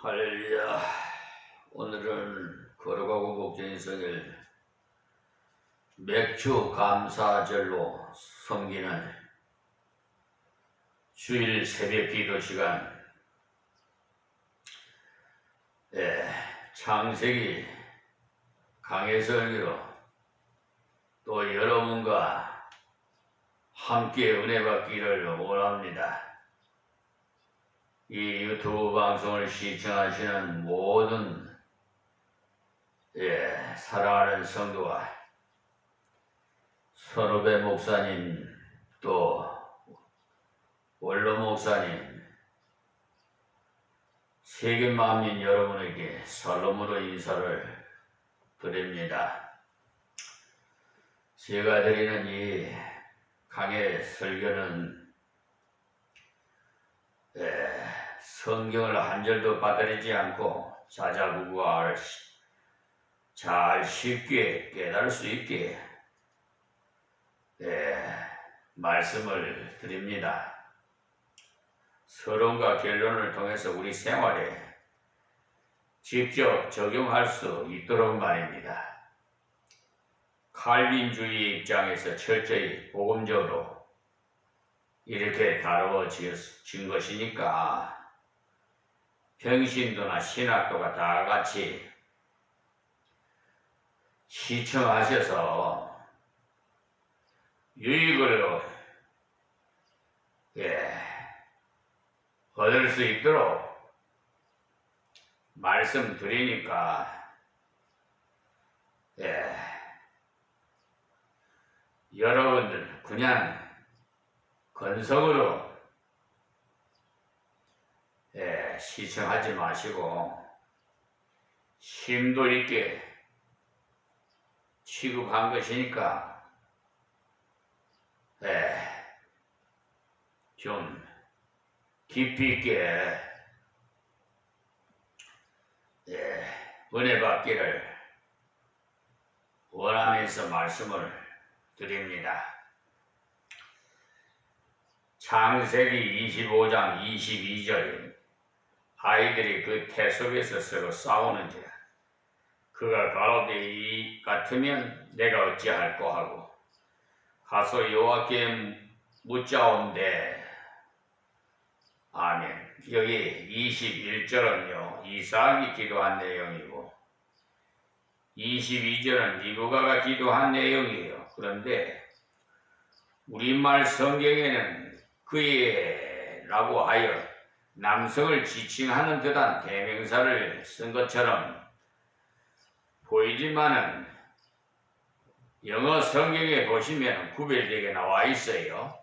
할렐루야. 오늘은 거룩하고 복된 성일 맥주 감사절로 섬기는 주일 새벽 기도 시간. 창세기 강해설교로 또 여러분과 함께 은혜 받기를 원합니다. 이 유튜브 방송을 시청하시는 모든 사랑하는 성도와 선후배 목사님, 또 원로 목사님, 세계 만민 여러분에게 살롬으로 인사를 드립니다. 제가 드리는 이 강의 설교는 성경을 한 절도 빠뜨리지 않고 자자구구할 잘 쉽게 깨달을 수 있게 말씀을 드립니다. 서론과 결론을 통해서 우리 생활에 직접 적용할 수 있도록 말입니다. 칼빈주의 입장에서 철저히 복음적으로 이렇게 다루어진 것이니까 평신도나 신학도가 다 같이 시청하셔서 유익을 얻을 수 있도록 말씀드리니까 여러분들 그냥 건성으로 시청하지 마시고 심도 있게 취급한 것이니까 좀 깊이 있게 은혜 받기를 원하면서 말씀을 드립니다. 창세기 25장 22절 아이들이 그 태 속에서 서로 싸우는지라 그가 가로되 같으면 내가 어찌할꼬 하고 가서 여호와께 묻자온대. 아멘. 여기 21절은요 이삭이 기도한 내용이고 22절은 리브가가 기도한 내용이에요. 그런데 우리말 성경에는 그의 라고 하여 남성을 지칭하는 듯한 대명사를 쓴 것처럼 보이지만은 영어 성경에 보시면 구별되게 나와 있어요.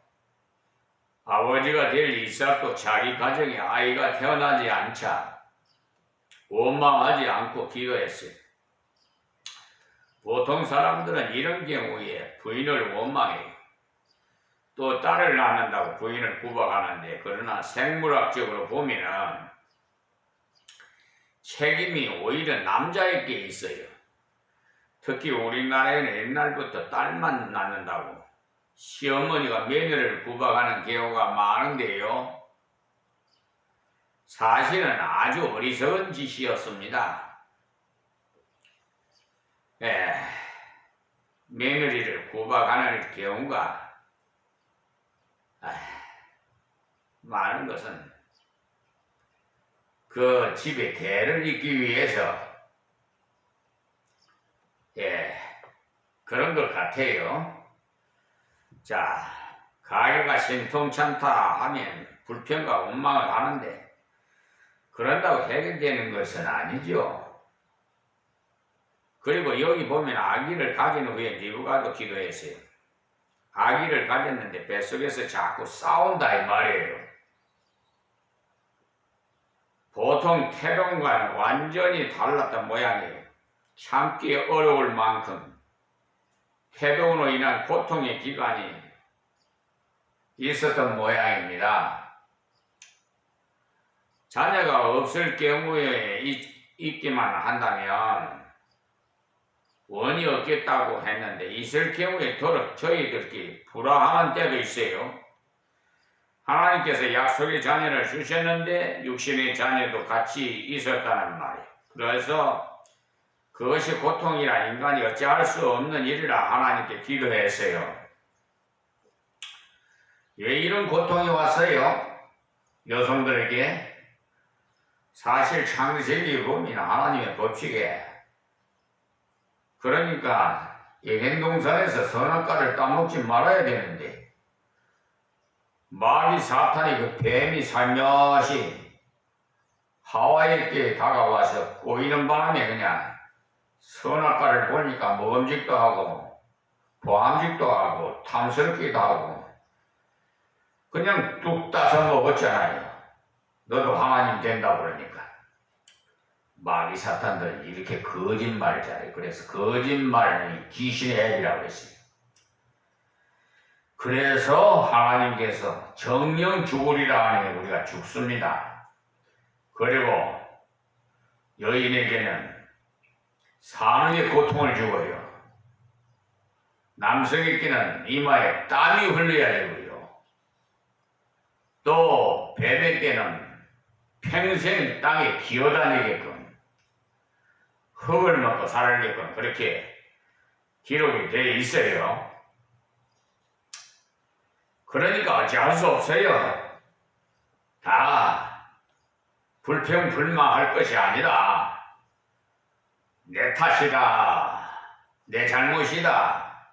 아버지가 될 이삭도 자기 가정에 아이가 태어나지 않자 원망하지 않고 기도했어요. 보통 사람들은 이런 경우에 부인을 원망해요. 또 딸을 낳는다고 부인을 구박하는데, 그러나 생물학적으로 보면은 책임이 오히려 남자에게 있어요. 특히 우리나라에는 옛날부터 딸만 낳는다고 시어머니가 며느리를 구박하는 경우가 많은데요. 사실은 아주 어리석은 짓이었습니다. 며느리를 구박하는 경우가 많은 것은 그 집에 대를 잇기 위해서 그런 것 같아요. 자, 가게가 신통찮다 하면 불평과 원망을 하는데 그런다고 해결되는 것은 아니죠. 그리고 여기 보면 아기를 가진 후에 리브가도 기도했어요. 아기를 가졌는데 뱃속에서 자꾸 싸운다 이 말이에요. 보통 태동과는 완전히 달랐던 모양이에요. 참기 어려울 만큼 태동으로 인한 고통의 기간이 있었던 모양입니다. 자녀가 없을 경우에 있기만 한다면 원이 없겠다고 했는데 있을 경우에 저희들끼리 불화하는 때도 있어요. 하나님께서 약속의 자녀를 주셨는데 육신의 자녀도 같이 있었다는 말이에요. 그래서 그것이 고통이라 인간이 어찌할 수 없는 일이라 하나님께 기도했어요. 왜 이런 고통이 왔어요? 여성들에게? 사실 창세기 보면 하나님의 법칙에 그러니까 에덴동산에서 선악과를 따먹지 말아야 되는데 마귀 사탄이 그 뱀이 살며시 하와에게 다가와서 꼬이는 바람에 그냥 선악과를 보니까 먹음직도 하고 보암직도 하고 탐스럽기도 하고 그냥 뚝 따서 먹었잖아요. 너도 하나님 된다고 그러니까. 마귀 사탄들은 이렇게 거짓말을 잘해. 그래서 거짓말은 귀신의 앱이라고 했어요. 그래서 하나님께서 정령 죽으리라 하니 우리가 죽습니다. 그리고 여인에게는 사는 게 고통을 주고요. 남성에게는 이마에 땀이 흘러야 되고요. 또 뱀에게는 평생 땅에 기어다니게끔 흙을 먹고 살게끔 그렇게 기록이 되어 있어요. 그러니까 어찌할 수 없어요. 다 불평불만할 것이 아니라 내 탓이다, 내 잘못이다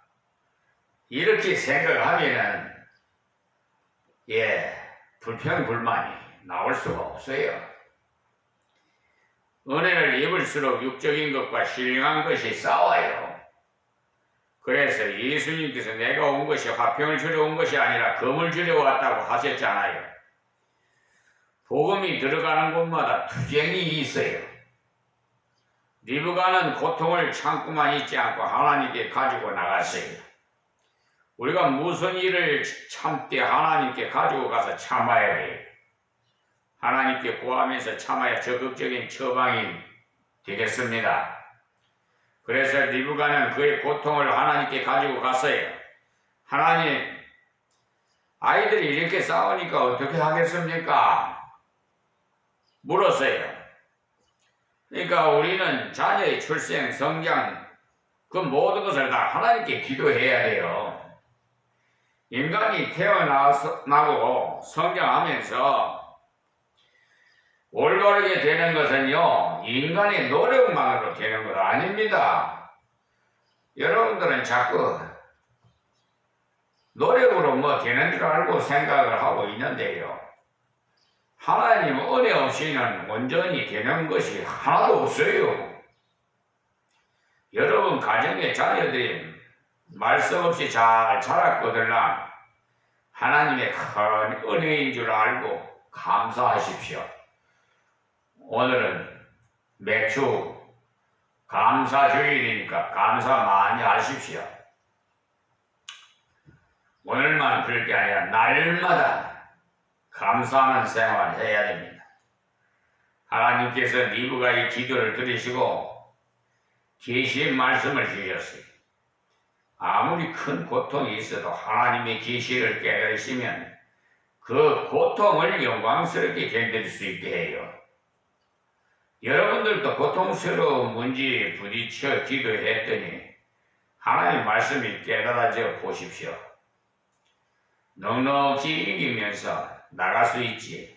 이렇게 생각하면은 불평불만이 나올 수가 없어요. 은혜를 입을수록 육적인 것과 신령한 것이 싸워요. 그래서 예수님께서 내가 온 것이 화평을 주려 온 것이 아니라 금을 주려 왔다고 하셨잖아요. 복음이 들어가는 곳마다 투쟁이 있어요. 리브가는 고통을 참고만 있지 않고 하나님께 가지고 나갔어요. 우리가 무슨 일을 참되 하나님께 가지고 가서 참아야 해요. 하나님께 구하면서 참아야 적극적인 처방이 되겠습니다. 그래서 리브가는 그의 고통을 하나님께 가지고 갔어요. 하나님, 아이들이 이렇게 싸우니까 어떻게 하겠습니까? 물었어요. 그러니까 우리는 자녀의 출생, 성장, 그 모든 것을 다 하나님께 기도해야 돼요. 인간이 태어나고 성장하면서 올바르게 되는 것은요, 인간의 노력만으로 되는 것 아닙니다. 여러분들은 자꾸 노력으로 뭐 되는 줄 알고 생각을 하고 있는데요. 하나님 은혜 없이는 온전히 되는 것이 하나도 없어요. 여러분 가정의 자녀들이 말씀 없이 잘 자랐거들랑 하나님의 큰 은혜인 줄 알고 감사하십시오. 오늘은 매주 감사주일이니까 감사 많이 하십시오. 오늘만 그럴 게 아니라 날마다 감사하는 생활을 해야 됩니다. 하나님께서 리브가의 기도를 들으시고 계시의 말씀을 주셨어요. 아무리 큰 고통이 있어도 하나님의 계시를 깨달으시면 그 고통을 영광스럽게 견딜 수 있게 해요. 여러분들도 고통스러운 문제에 부딪혀 기도했더니 하나님 말씀이 깨달아져 보십시오. 넉넉히 이기면서 나갈 수 있지.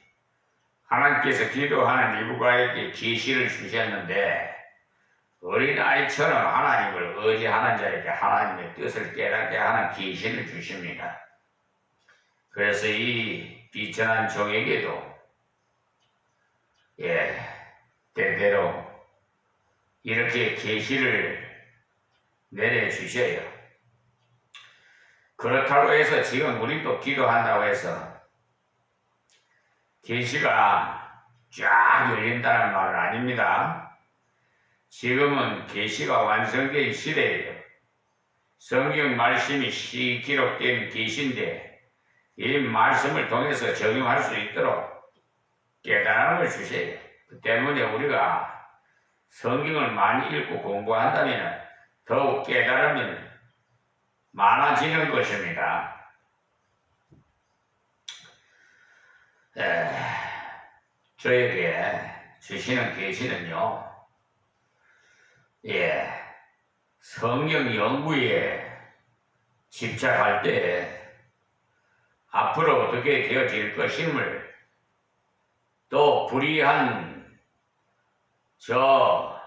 하나님께서 기도하는 리브가에게 계시를 주셨는데 어린아이처럼 하나님을 의지하는 자에게 하나님의 뜻을 깨닫게 하는 계시를 주십니다. 그래서 이 비천한 종에게도 때때로 이렇게 계시를 내려주셔요. 그렇다고 해서 지금 우리도 기도한다고 해서 계시가 쫙 열린다는 말은 아닙니다. 지금은 계시가 완성된 시대예요. 성경 말씀이 기록된 계시인데 이 말씀을 통해서 적용할 수 있도록 깨달음을 주세요. 그 때문에 우리가 성경을 많이 읽고 공부한다면 더욱 깨달음이 많아지는 것입니다. 에, 저에게 주시는 계시는요, 예, 성경 연구에 집착할 때 앞으로 어떻게 되어질 것임을, 또 불의한 저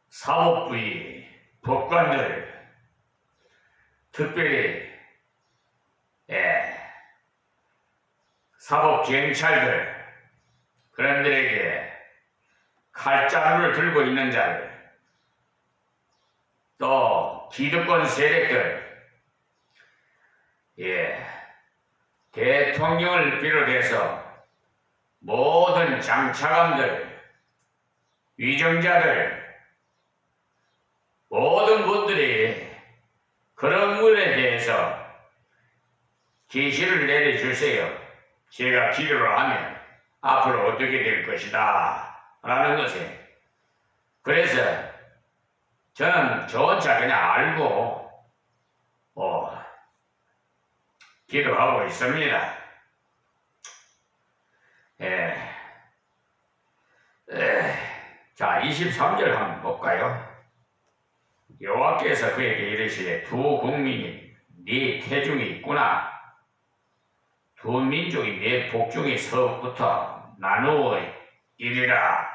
사법부의 법관들, 특별히 사법경찰들, 그런 들에게 칼자루를 들고 있는 자들, 또 기득권 세력들, 대통령을 비롯해서 모든 장차관들, 위정자들, 모든 분들이 그런 문에 대해서 계시를 내려주세요. 제가 기도를 하면 앞으로 어떻게 될 것이다 라는 것에, 그래서 저는 저 혼자 그냥 알고 기도하고 있습니다. 자, 23절 한번 볼까요? 여호와께서 그에게 이르시되 두 국민이 네 태중에 있구나. 두 민족이 네 복중에 서부터 나누어 이르라.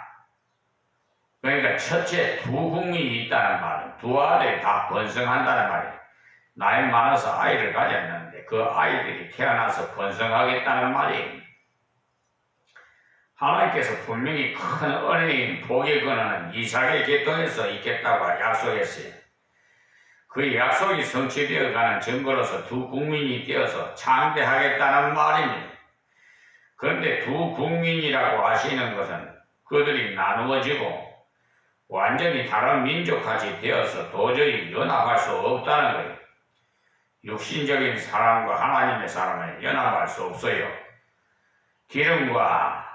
그러니까 첫째, 두 국민이 있다는 말은 두 아들이 다 번성한다는 말이에요. 나이 많아서 아이를 가졌는데 그 아이들이 태어나서 번성하겠다는 말이에요. 하나님께서 분명히 큰 은혜인 복의 근원은 이삭의 계통에서 있겠다고 약속했어요. 그 약속이 성취되어 가는 증거로서 두 국민이 되어서 창대하겠다는 말입니다. 그런데 두 국민이라고 하시는 것은 그들이 나누어지고 완전히 다른 민족같이 되어서 도저히 연합할 수 없다는 거예요. 육신적인 사람과 하나님의 사람은 연합할 수 없어요. 기름과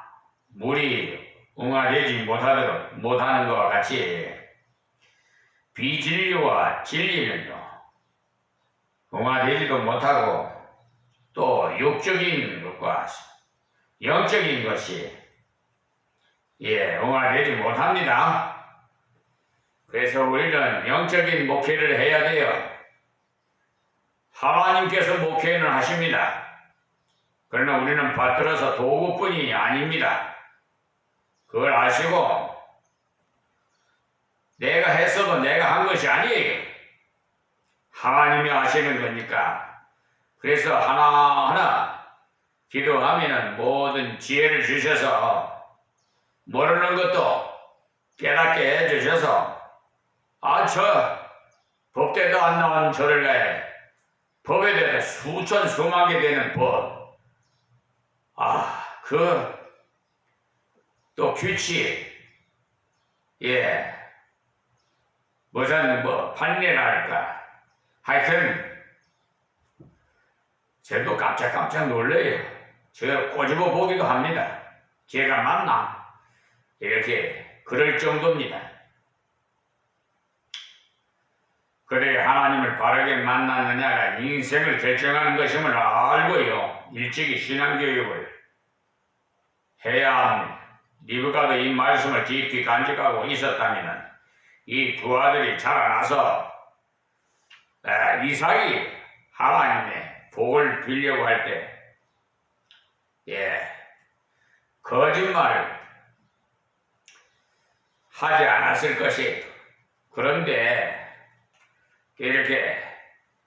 물이 웅화되지 못하는 것과 같이 비진리와 진리는요, 웅화되지도 못하고 또 육적인 것과 영적인 것이 웅화되지 못합니다. 그래서 우리는 영적인 목회를 해야 돼요. 하나님께서 목회는 하십니다. 그러나 우리는 받들어서 도구뿐이 아닙니다. 그걸 아시고, 내가 했어도 내가 한 것이 아니에요. 하나님이 하시는 거니까. 그래서 하나하나 기도하면은 모든 지혜를 주셔서 모르는 것도 깨닫게 해주셔서, 저 법대도 안 나온 저를 내 법에 대해 수천 수만 개 되는 법, 또 규칙, 무슨 판례랄까, 하여튼 저도 깜짝깜짝 놀래요. 제가 꼬집어 보기도 합니다. 제가 맞나? 이렇게 그럴 정도입니다. 그래, 하나님을 바르게 만났느냐가 인생을 결정하는 것임을 알고요, 일찍이 신앙교육을 해야 합니다. 리브가도 이 말씀을 깊이 간직하고 있었다면 이 두 아들이 자라나서 이삭이 하나님의 복을 빌려고 할 때 거짓말을 하지 않았을 것이에요. 그런데 이렇게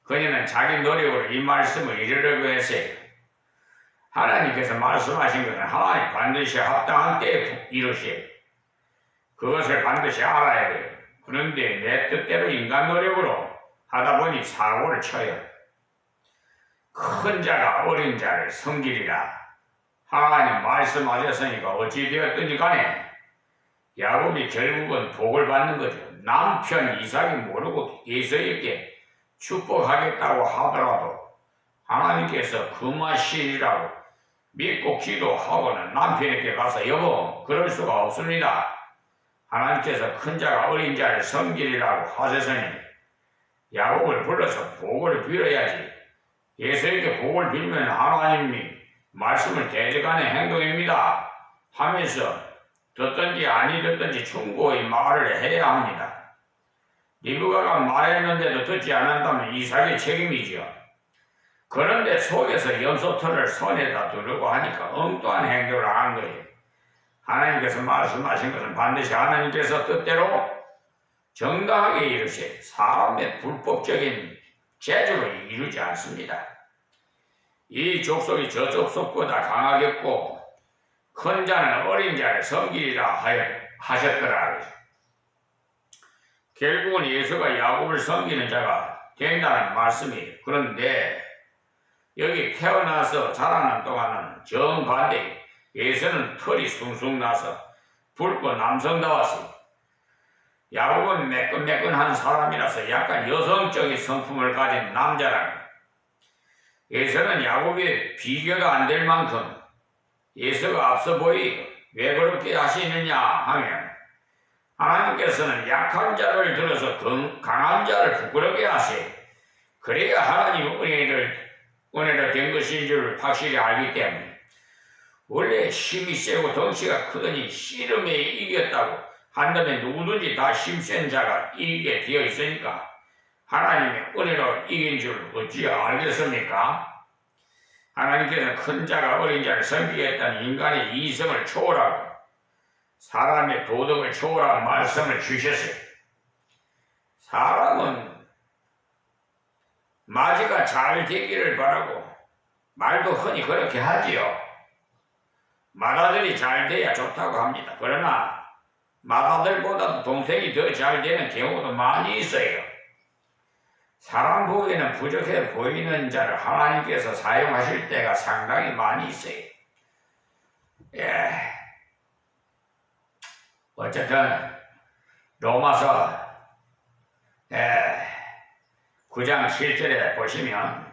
그녀는 자기 노력으로 이 말씀을 이루려고 했어요. 하나님께서 말씀하신 것은 하나님 반드시 합당한 때에 이루셔요. 그것을 반드시 알아야 돼요. 그런데 내 뜻대로 인간 노력으로 하다 보니 사고를 쳐요. 큰 자가 어린 자를 섬기리라. 하나님 말씀하셨으니까 어찌 되었든지 간에 야곱이 결국은 복을 받는 거죠. 남편 이삭이 모르고 에서에게 축복하겠다고 하더라도 하나님께서 그맛이라고 믿고 기도하고는 남편에게 가서 여보, 그럴 수가 없습니다. 하나님께서 큰 자가 어린 자를 섬기리라고 하셨으니 야곱을 불러서 복을 빌어야지. 에서에게 복을 빌면 하나님이 말씀을 대적하는 행동입니다 하면서 듣든지 아니 듣든지 충고의 말을 해야 합니다. 리브가가 말했는데도 듣지 않는다면 이삭의 책임이죠. 그런데 속에서 염소털을 손에다 두르고 하니까 엉뚱한 행동을 한 거예요. 하나님께서 말씀하신 것은 반드시 하나님께서 뜻대로 정당하게 이루시 사람의 불법적인 재주로 이루지 않습니다. 이 족속이 저 족속보다 강하겠고 큰 자는 어린 자를 섬기리라 하셨더라. 결국은 예수가 야곱을 섬기는 자가 된다는 말씀이에요. 그런데 여기 태어나서 자라는 동안은 정반대. 예수는 털이 숭숭 나서 붉고 남성다웠어요. 야곱은 매끈매끈한 사람이라서 약간 여성적인 성품을 가진 남자라고. 예수는 야곱의 비교가 안 될 만큼 예수가 앞서 보이 왜 그렇게 하시느냐 하면 하나님께서는 약한 자를 들어서 강한 자를 부끄럽게 하세요. 그래야 하나님 은혜로 된 것인 줄 확실히 알기 때문에 원래 힘이 세고 덩치가 크더니 씨름에 이겼다고 한다면 누구든지 다 힘센 자가 이기게 되어 있으니까 하나님의 은혜로 이긴 줄 어찌 알겠습니까? 하나님께서는 큰 자가 어린 자를 섬기겠다는 인간의 이성을 초월하고 사람의 도덕을 초월한 말씀을 주셨어요. 사람은 마지가 잘 되기를 바라고 말도 흔히 그렇게 하지요. 맏아들이 잘 돼야 좋다고 합니다. 그러나 맏아들보다도 동생이 더 잘 되는 경우도 많이 있어요. 사람 보기에는 부족해 보이는 자를 하나님께서 사용하실 때가 상당히 많이 있어요. 어쨌든 로마서 9장 7절에 보시면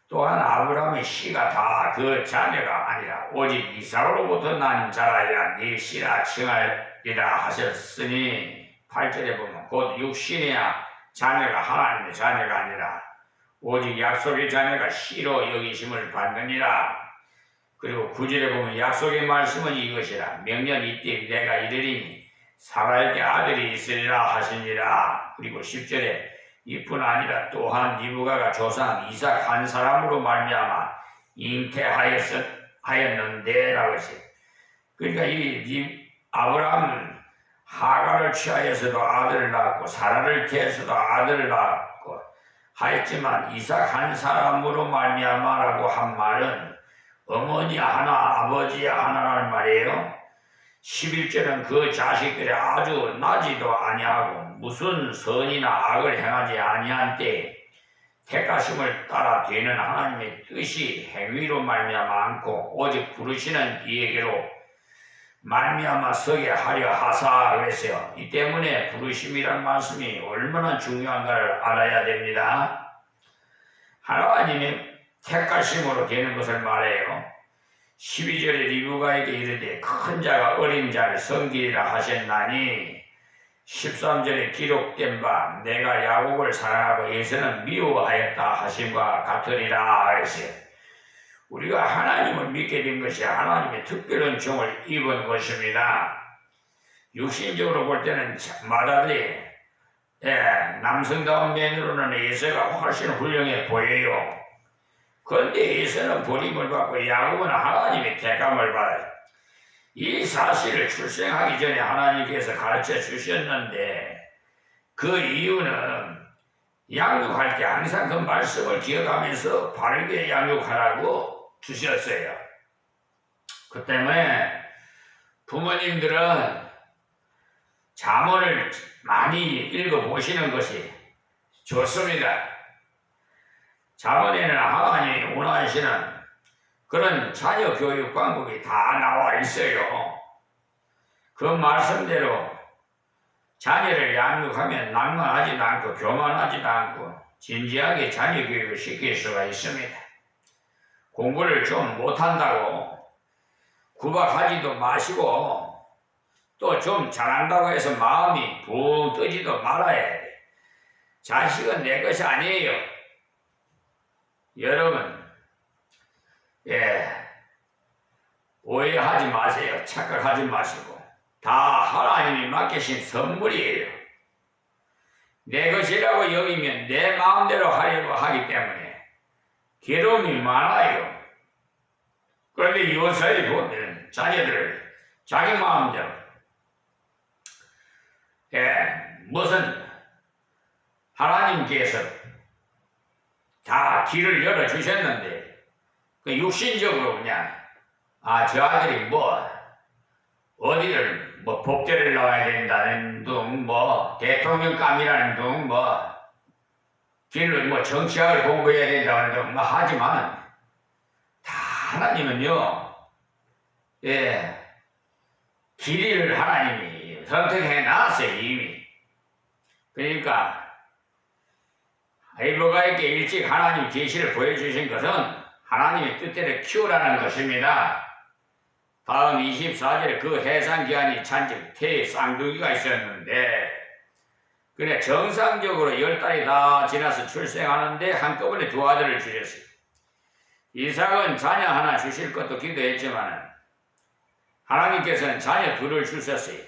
또한 아브라함의 씨가 다 그 자녀가 아니라 오직 이삭으로부터 난 자라야 네 씨라 칭하리라 하셨으니 8절에 보면 곧 육신이야 자녀가 하나님의 자녀가 아니라 오직 약속의 자녀가 씨로 여기심을 받느니라. 그리고 9절에 보면 약속의 말씀은 이것이라 명년 이때 내가 이르리니 사라에게 아들이 있으리라 하시니라. 그리고 10절에 이뿐 아니라 또한 리브가가 조상 이삭 한 사람으로 말미암아 잉태하였는데 라고 했어요. 그러니까 이 아브라함은 하갈을 취하여서도 아들을 낳았고 사라를 태해서도 아들을 낳았고 하였지만 이삭 한 사람으로 말미암아라고 한 말은 어머니 하나 아버지 하나라는 말이에요. 11절은 그 자식들이 아주 나지도 아니하고 무슨 선이나 악을 행하지 아니한 때에 택하심을 따라 되는 하나님의 뜻이 행위로 말미암아 않고 오직 부르시는 이에게로 말미암아 서게 하려 하사 그랬어요. 이 때문에 부르심이란 말씀이 얼마나 중요한가를 알아야 됩니다. 하나님의 택하심으로 되는 것을 말해요. 12절에 리브가에게 이르되 큰 자가 어린 자를 섬기리라 하셨나니 13절에 기록된 바 내가 야곱을 사랑하고 에서는 미워하였다 하심과 같으리라 했어요. 우리가 하나님을 믿게 된 것이 하나님의 특별한 종을 입은 것입니다. 육신적으로 볼 때는 맏아들이 남성다운 면으로는 에서가 훨씬 훌륭해 보여요. 그런데 에서는 버림을 받고 야곱은 하나님의 택함을 받아요. 이 사실을 출생하기 전에 하나님께서 가르쳐 주셨는데 그 이유는 양육할 때 항상 그 말씀을 기억하면서 바르게 양육하라고 주셨어요. 그 때문에 부모님들은 잠언을 많이 읽어보시는 것이 좋습니다. 잠언에는 하나님이 원하시는 그런 자녀 교육 방법이 다 나와 있어요. 그 말씀대로 자녀를 양육하면 낭만하지도 않고 교만하지도 않고 진지하게 자녀 교육을 시킬 수가 있습니다. 공부를 좀 못한다고 구박하지도 마시고 또 좀 잘한다고 해서 마음이 붕 뜨지도 말아야 돼. 자식은 내 것이 아니에요. 여러분 오해하지 마세요. 착각하지 마시고 다 하나님이 맡기신 선물이에요. 내 것이라고 여기면 내 마음대로 하려고 하기 때문에 괴로움이 많아요. 그런데 요새 보면 자녀들을 자기 마음대로 무슨 하나님께서 다 길을 열어주셨는데 그 육신적으로 그냥 저 아들이 어디를 법대를 나와야 된다는 둥 대통령감이라는 둥 길을 정치학을 공부해야 된다는 둥 하지만 다 하나님은요 길이를 하나님이 선택해 놨어요 이미. 그러니까 에브라임에게 일찍 하나님 계시를 보여주신 것은 하나님의 뜻대로 키우라는 것입니다. 다음 24절에 그 해산기한이 찬즉 태에 쌍둥이가 있었는데 그래 정상적으로 10달이 다 지나서 출생하는데 한꺼번에 두 아들을 주셨어요. 이삭은 자녀 하나 주실 것도 기도했지만 하나님께서는 자녀 둘을 주셨어요.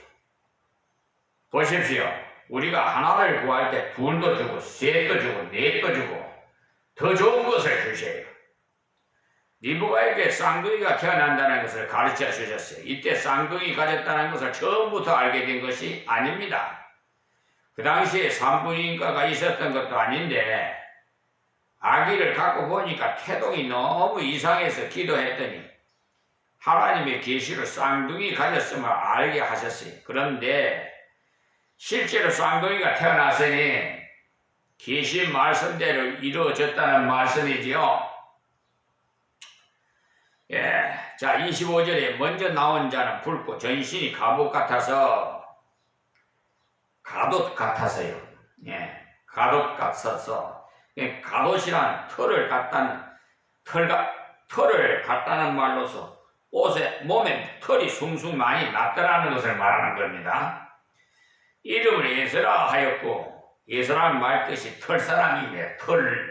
보십시오. 우리가 하나를 구할 때 둘도 주고 셋도 주고 넷도 주고 더 좋은 것을 주셔요. 리브가에게 쌍둥이가 태어난다는 것을 가르쳐 주셨어요. 이때 쌍둥이 가졌다는 것을 처음부터 알게 된 것이 아닙니다. 그 당시에 산부인과가 있었던 것도 아닌데 아기를 갖고 보니까 태동이 너무 이상해서 기도했더니 하나님의 계시로 쌍둥이 가졌음을 알게 하셨어요. 그런데 실제로 쌍둥이가 태어났으니 계시 말씀대로 이루어졌다는 말씀이지요. 자 25절에 먼저 나온 자는 붉고 전신이 갑옷 같아서요. 갓옷 같아서 갓옷이란 털을 갖다는 말로서 몸에 털이 숭숭 많이 났더라는 것을 말하는 겁니다. 이름을 예서라 하였고 예서라는 말 뜻이 털사람이며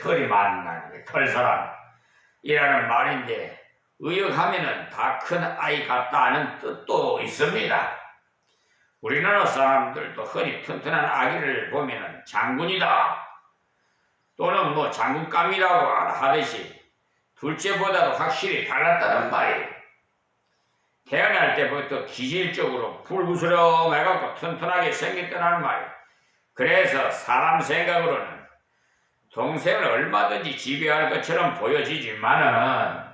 털이 많은 털사람이라는 말인데 의역하면은 다 큰 아이 같다는 뜻도 있습니다. 우리나라 사람들도 흔히 튼튼한 아기를 보면은 장군이다 또는 장군감이라고 하듯이 둘째보다도 확실히 달랐다는 말이에요. 태어날 때부터 기질적으로 불구스름해갖고 튼튼하게 생겼다는 말이에요. 그래서 사람 생각으로는 동생을 얼마든지 지배할 것처럼 보여지지만은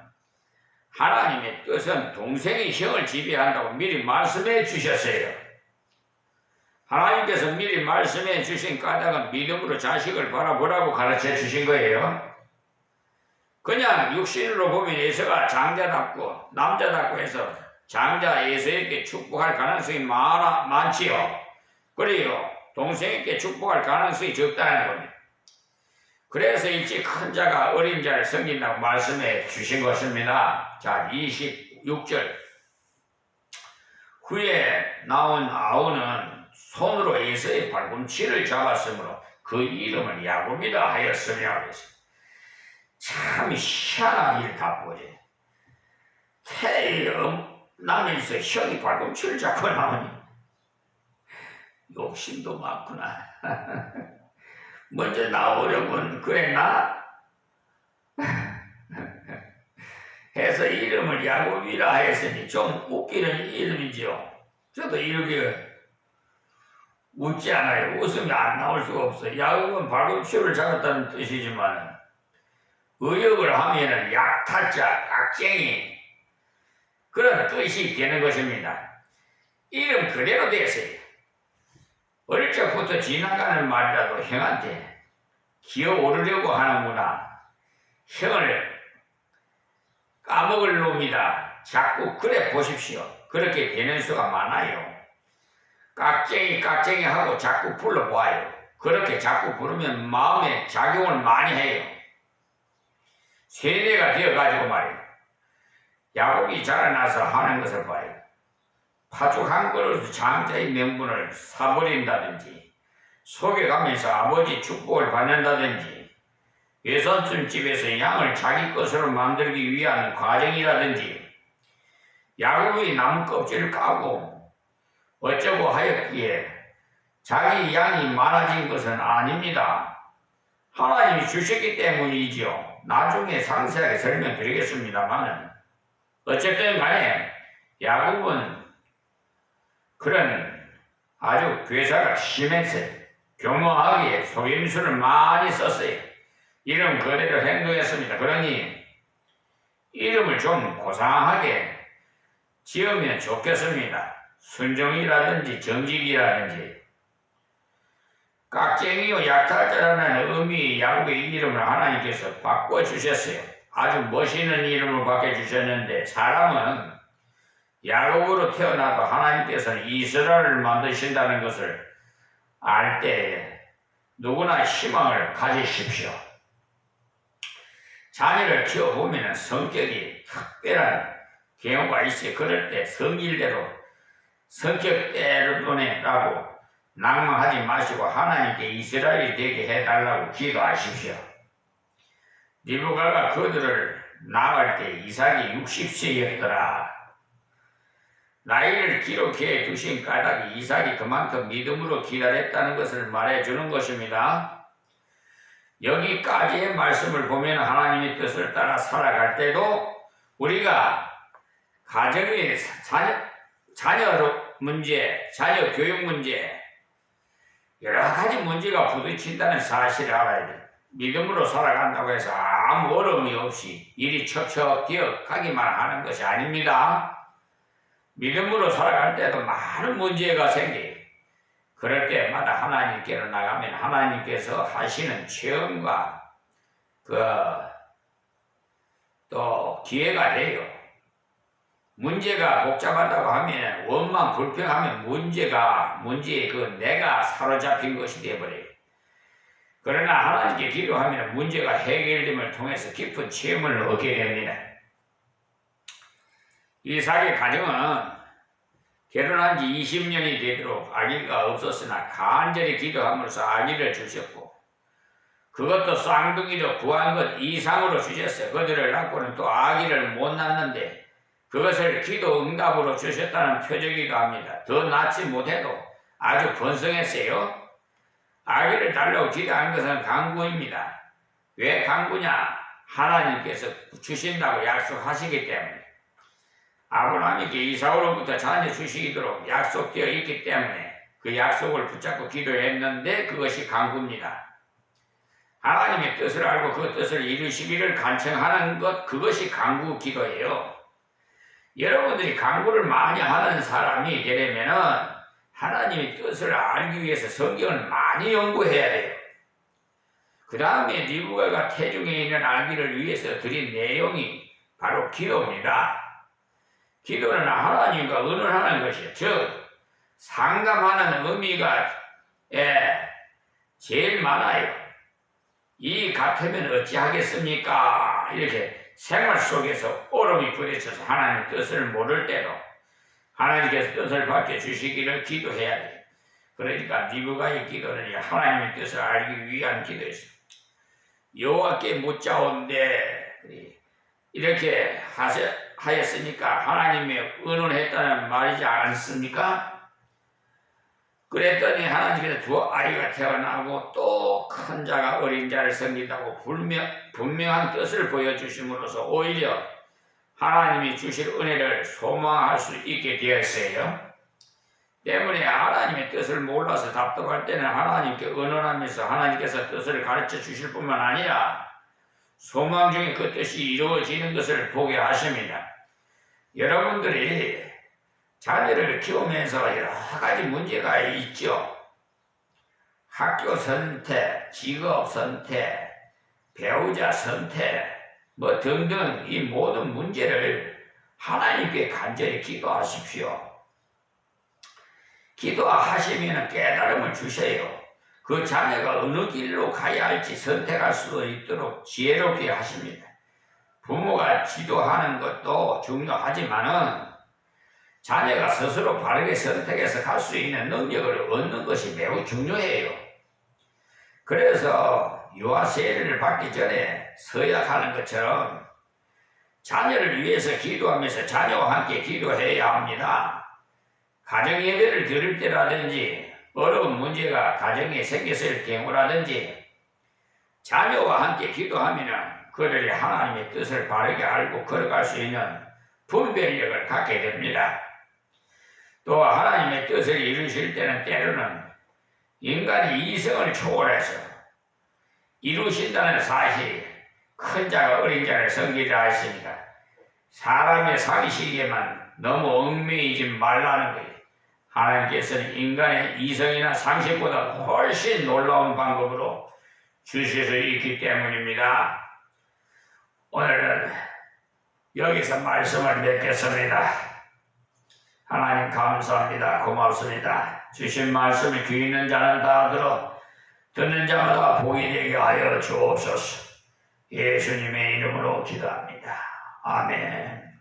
하나님의 뜻은 동생이 형을 지배한다고 미리 말씀해 주셨어요. 하나님께서 미리 말씀해 주신 까닭은 믿음으로 자식을 바라보라고 가르쳐 주신 거예요. 그냥 육신으로 보면 에서가 장자답고 남자답고 해서 장자 에서에게 축복할 가능성이 많지요. 그리고 동생에게 축복할 가능성이 적다는 겁니다. 그래서 일찍 큰 자가 어린 자를 섬긴다고 말씀해 주신 것입니다. 자 26절 후에 나온 아우는 손으로 에서의 발꿈치를 잡았으므로 그 이름을 야곱이라 하였으며 참 희한한 일 다 보지. 태의 남에서 형이 발꿈치를 잡고 나오니 욕심도 많구나. 먼저 나오려면 그랬나? 해서 이름을 야곱이라 했으니 좀 웃기는 이름이지요. 저도 이렇게 웃지 않아요. 웃음이 안 나올 수가 없어요. 야곱은 발꿈치를 잡았다는 뜻이지만 의역을 하면은 약탈자, 깍쟁이 그런 뜻이 되는 것입니다. 이름 그대로 됐어요. 어릴 적부터 지나가는 말이라도 형한테 기어오르려고 하는구나. 형을 까먹을 놈이다. 자꾸 그래 보십시오. 그렇게 되는 수가 많아요. 깍쟁이 하고 자꾸 불러봐요. 그렇게 자꾸 부르면 마음에 작용을 많이 해요. 세대가 되어가지고 말이에요. 야곱이 자라나서 하는 것을 봐요. 파죽 한 그릇 장자의 명분을 사버린다든지 속에 가면서 아버지 축복을 받는다든지 외손촌 집에서 양을 자기 것으로 만들기 위한 과정이라든지 야곱이 나무 껍질을 까고 어쩌고 하였기에 자기 양이 많아진 것은 아닙니다. 하나님이 주셨기 때문이지요. 나중에 상세하게 설명드리겠습니다만 어쨌든 간에 야곱은 그런 아주 괴사가 심했어요. 교묘하게 속임수를 많이 썼어요. 이름 그대로 행동했습니다. 그러니 이름을 좀 고상하게 지으면 좋겠습니다. 순종이라든지 정직이라든지 깍쟁이요 약탈자라는 의미의 야곱의 이름을 하나님께서 바꿔주셨어요. 아주 멋있는 이름을 바꿔주셨는데 사람은 야곱으로 태어나도 하나님께서는 이스라엘을 만드신다는 것을 알 때 누구나 희망을 가지십시오. 자녀를 키워보면 성격이 특별한 경우가 있어요. 그럴 때 성질대로 성격대로라고 낭망하지 마시고 하나님께 이스라엘이 되게 해달라고 기도하십시오. 리브가가 그들을 낳을 때 이삭이 60세였더라. 나이를 기록해 두신 까닭이 이삭이 그만큼 믿음으로 기다렸다는 것을 말해주는 것입니다. 여기까지의 말씀을 보면 하나님의 뜻을 따라 살아갈 때도 우리가 가정의 자녀 문제, 자녀 교육 문제 여러 가지 문제가 부딪힌다는 사실을 알아야 돼요. 믿음으로 살아간다고 해서 아무 어려움이 없이 일이 척척 가기만 하는 것이 아닙니다. 믿음으로 살아갈 때도 많은 문제가 생겨요. 그럴 때마다 하나님께로 나가면 하나님께서 하시는 체험과 또 기회가 돼요. 문제가 복잡하다고 하면 원망 불평하면 문제에 내가 사로잡힌 것이 되어버려요. 그러나 하나님께 기도하면 문제가 해결됨을 통해서 깊은 체험을 얻게 됩니다. 이삭의 가정은 결혼한 지 20년이 되도록 아기가 없었으나 간절히 기도함으로써 아기를 주셨고 그것도 쌍둥이로 구한 것 이상으로 주셨어요. 그들을 낳고는 또 아기를 못 낳는데 그것을 기도 응답으로 주셨다는 표적이기도 합니다. 더 낳지 못해도 아주 번성했어요. 아기를 달라고 기도한 것은 강구입니다. 왜 강구냐? 하나님께서 주신다고 약속하시기 때문에 아브라함에게 이삭으로부터 자녀 주시도록 약속되어 있기 때문에 그 약속을 붙잡고 기도했는데 그것이 강구입니다. 하나님의 뜻을 알고 그 뜻을 이루시기를 간청하는 것, 그것이 강구 기도예요. 여러분들이 강구를 많이 하는 사람이 되려면 하나님의 뜻을 알기 위해서 성경을 많이 연구해야 돼요. 그 다음에 리브가가 태중에 있는 아기를 위해서 드린 내용이 바로 기도입니다. 기도는 하나님과 의논하는 것이요. 즉 상담하는 의미가 제일 많아요. 이 같으면 어찌하겠습니까? 이렇게 생활 속에서 어려움이 부딪혀서 하나님의 뜻을 모를 때도 하나님께서 뜻을 밝혀주시기를 기도해야 돼요. 그러니까 리브가의 기도는 하나님의 뜻을 알기 위한 기도였어요. 여호와께 묻자온데 이렇게 하였으니까 하나님의 의논했다는 말이지 않습니까? 그랬더니 하나님께서 두 아이가 태어나고 또 큰 자가 어린 자를 섬긴다고 분명한 뜻을 보여주심으로써 오히려 하나님이 주실 은혜를 소망할 수 있게 되었어요. 때문에 하나님의 뜻을 몰라서 답답할 때는 하나님께 의논하면서 하나님께서 뜻을 가르쳐 주실 뿐만 아니라 소망 중에 그 뜻이 이루어지는 것을 보게 하십니다. 여러분들이 자녀를 키우면서 여러 가지 문제가 있죠. 학교 선택, 직업 선택, 배우자 선택 등등 이 모든 문제를 하나님께 간절히 기도하십시오. 기도하시면 깨달음을 주세요. 그 자녀가 어느 길로 가야 할지 선택할 수 있도록 지혜롭게 하십니다. 부모가 지도하는 것도 중요하지만은 자녀가 스스로 바르게 선택해서 갈 수 있는 능력을 얻는 것이 매우 중요해요. 그래서 유아 세례를 받기 전에 서약하는 것처럼 자녀를 위해서 기도하면서 자녀와 함께 기도해야 합니다. 가정 예배를 드릴 때라든지 어려운 문제가 가정에 생겼을 경우라든지 자녀와 함께 기도하면 그들이 하나님의 뜻을 바르게 알고 걸어갈 수 있는 분별력을 갖게 됩니다. 또 하나님의 뜻을 이루실 때는 때로는 인간이 이성을 초월해서 이루신다는 사실, 큰 자가 어린 자를 섬기라 하시니까 사람의 상식에만 너무 얽매이지 말라는 거예요. 하나님께서는 인간의 이성이나 상식보다 훨씬 놀라운 방법으로 주실 수 있기 때문입니다. 오늘은 여기서 말씀을 맺겠습니다. 하나님 감사합니다. 고맙습니다. 주신 말씀을 귀 있는 자는 다 들어 듣는 자마다 복이 되게 하여 주옵소서. 예수님의 이름으로 기도합니다. 아멘.